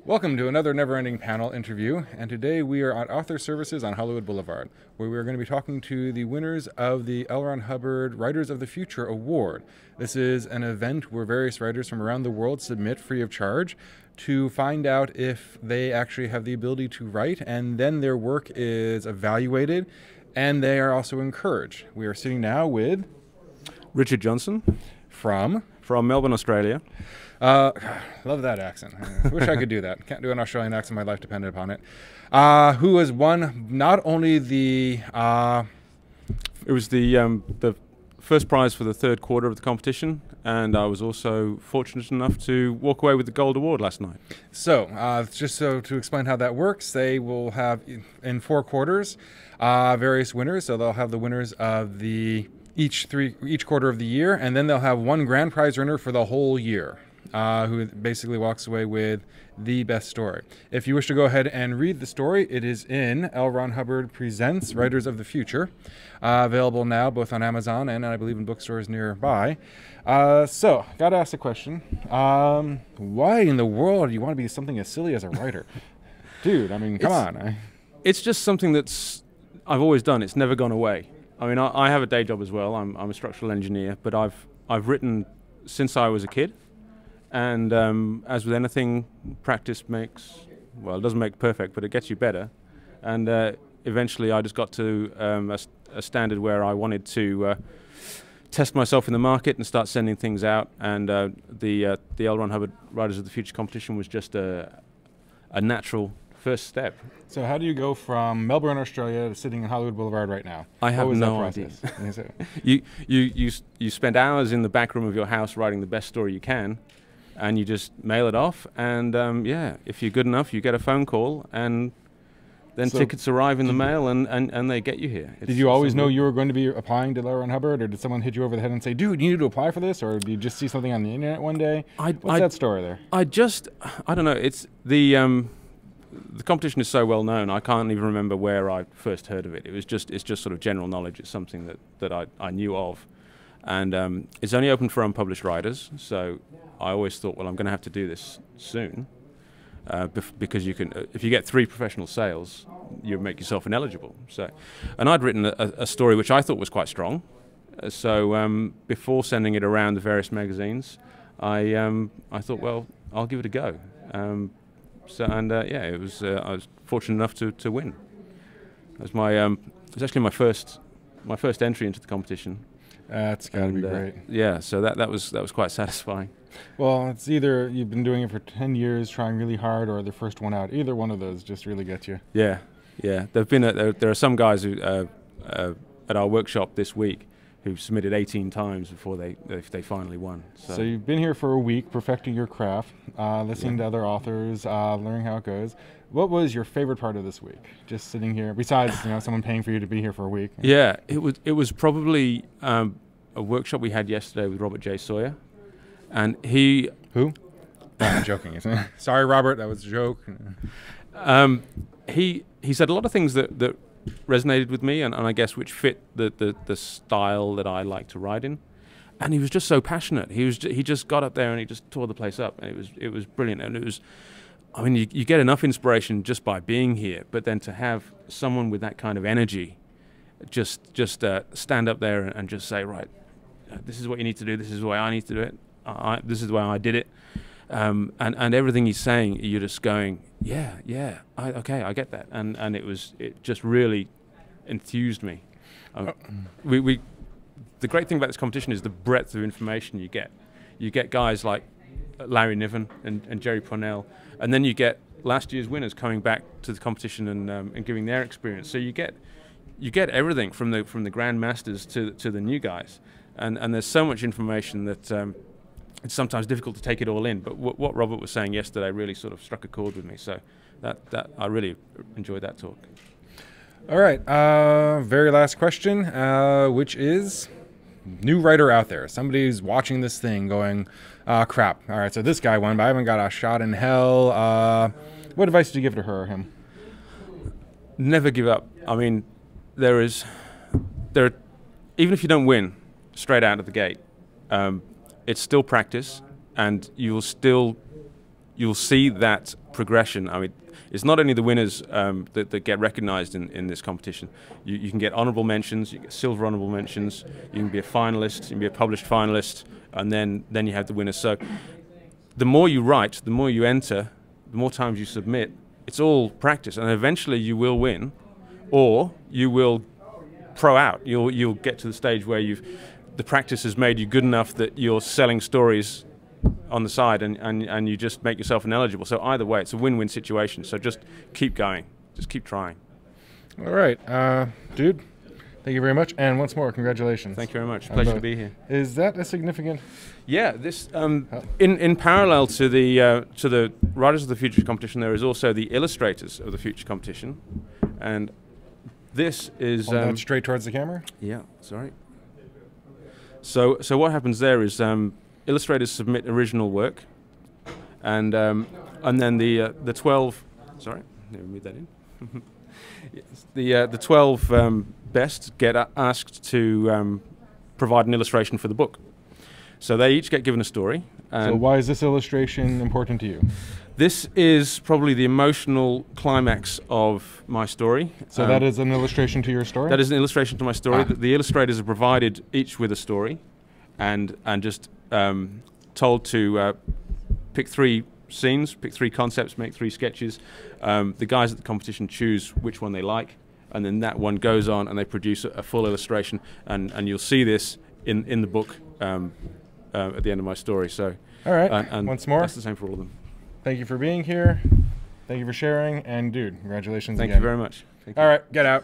Welcome to another Neverending Panel interview, and today we are at Author Services on Hollywood Boulevard, where we are going to be talking to the winners of the L. Ron Hubbard Writers of the Future Award. This is an event where various writers from around the world submit free of charge to find out if they actually have the ability to write, and then their work is evaluated, and they are also encouraged. We are sitting now with Richard Johnson from Melbourne, Australia. Love that accent. I wish I could do that. Can't do an Australian accent. My life depended upon it. Who has won not only the... It was the first prize for the third quarter of the competition, and I was also fortunate enough to walk away with the gold award last night. So, just so to explain how that works, they will have in 4 quarters various winners. So they'll have the winners of the each quarter of the year, and then they'll have one grand prize winner for the whole year, who basically walks away with the best story. If you wish to go ahead and read the story, it is in L. Ron Hubbard Presents Writers of the Future, available now both on Amazon and I believe in bookstores nearby. So, gotta ask a question. Why in the world do you want to be something as silly as a writer? Dude, I mean, come on. It's just something I've always done. It's never gone away. I mean, I have a day job as well. I'm a structural engineer, but I've written since I was a kid. And as with anything, practice it doesn't make perfect, but it gets you better. And eventually I just got to a standard where I wanted to test myself in the market and start sending things out. And the L. Ron Hubbard Writers of the Future competition was just a natural first step. So how do you go from Melbourne, Australia to sitting in Hollywood Boulevard right now? I have no idea. You spend hours in the back room of your house writing the best story you can, and you just mail it off, and if you're good enough, you get a phone call, and then tickets arrive in the mail, and they get you here. Did you always know you were going to be applying to L. Ron Hubbard, or did someone hit you over the head and say, dude, you need to apply for this, or did you just see something on the internet one day? What's that story there? I don't know. It's the competition is so well known, I can't even remember where I first heard of it. It's just sort of general knowledge. It's something that I knew of. And it's only open for unpublished writers, so I always thought, well, I'm going to have to do this soon, because you can, if you get 3 professional sales, you make yourself ineligible. So, and I'd written a story which I thought was quite strong. So before sending it around the various magazines, I thought, well, I'll give it a go. It was. I was fortunate enough to win. It was actually my first entry into the competition. That's got to be great. Yeah, so that was quite satisfying. Well, it's either you've been doing it for 10 years, trying really hard, or the first one out. Either one of those just really gets you. Yeah. There are some guys who at our workshop this week who submitted 18 times before they finally won. So you've been here for a week, perfecting your craft, listening to other authors, learning how it goes. What was your favorite part of this week? Just sitting here, besides someone paying for you to be here for a week. Yeah, it was probably a workshop we had yesterday with Robert J. Sawyer, and he. Who? I'm joking, isn't it? Sorry, Robert, that was a joke. He said a lot of things that resonated with me, and I guess which fit the style that I like to write in. And he was just so passionate. He just got up there and he just tore the place up. And it was brilliant. And it was, I mean, you get enough inspiration just by being here, but then to have someone with that kind of energy just stand up there and just say, right, this is what you need to do. This is the way I need to do it. This is the way I did it. And everything he's saying, you're just going, okay, I get that. And it just really enthused me. The great thing about this competition is the breadth of information you get. You get guys like Larry Niven and Jerry Pournelle, and then you get last year's winners coming back to the competition and giving their experience. So you get everything from the grandmasters to the new guys, and there's so much information that. It's sometimes difficult to take it all in, but what Robert was saying yesterday really sort of struck a chord with me. So that I really enjoyed that talk. All right, very last question, which is new writer out there. Somebody's watching this thing going, crap. All right, so this guy won, but I haven't got a shot in hell. What advice do you give to her or him? Never give up. I mean, even if you don't win straight out of the gate, it's still practice, and you'll see that progression. I mean, it's not only the winners that get recognized in this competition. You can get honorable mentions, you get silver honorable mentions, you can be a finalist, you can be a published finalist, and then you have the winners. So the more you write, the more you enter, the more times you submit, it's all practice, and eventually you will win, or you will pro out. You'll get to the stage where the practice has made you good enough that you're selling stories on the side, and you just make yourself ineligible. So either way, it's a win-win situation. So just keep going, just keep trying. All right, dude. Thank you very much, and once more, congratulations. Thank you very much. Pleasure to be here. Is that a significant? Yeah, this in parallel to the Writers of the Future competition, there is also the Illustrators of the Future competition, and this is Hold that straight towards the camera. Yeah, sorry. So what happens there is illustrators submit original work, and then the 12. Sorry, let me move that in. The 12 best get asked to provide an illustration for the book. So they each get given a story. So why is this illustration important to you? This is probably the emotional climax of my story. So that is an illustration to your story? That is an illustration to my story. The illustrators are provided each with a story, and just told to pick 3 scenes, pick 3 concepts, make 3 sketches. The guys at the competition choose which one they like, and then that one goes on and they produce a full illustration, and you'll see this in the book at the end of my story. So, all right, and once more, that's the same for all of them. Thank you for being here. Thank you for sharing, and dude, congratulations again. Thank you very much. All right, get out.